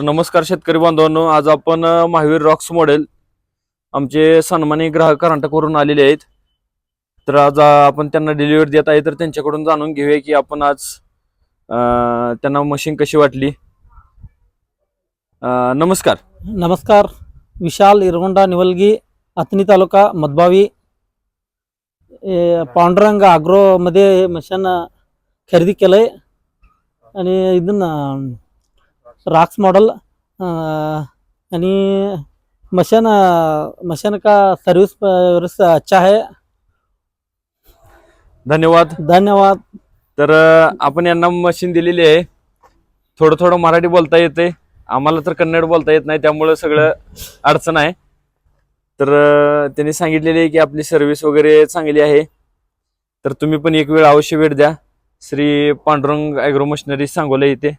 नमस्कार शेतकरी बांधवांनो, आज आपण महावीर रॉक्स मॉडेल आमचे सन्मानी ग्राहक कर्नाटकवरून आलेले आहेत. तर आज आपण त्यांना डिलिव्हरी देत आहे. तर त्यांच्याकडून जाणून घेऊया की आपण आज त्यांना मशीन कशी वाटली. नमस्कार. नमस्कार. विशाल इरगोंडा निवलगी अतनी तालुका मधबावी पांडुरंग अग्रो मध्ये मशीन खरेदी केलंय आणि इथून रॉक्स मॉडल आणि मशीन का सर्विस अच्छा है. धन्यवाद. धन्यवाद. तर आपण यांना मशीन दिलेली आहे. थोडं थोडं मराठी बोलता येते, आम्हाला तर कन्नड बोलता येत नाही, त्यामुळे सगळं अडचण आहे. तर त्यांनी सांगितलेले आहे की आपली सर्व्हिस वगैरे चांगली आहे. तर तुम्ही पण एक वेळ अवश्य भेट द्या श्री पांडुरंग ॲग्रो मशिनरी सांगोला इथे.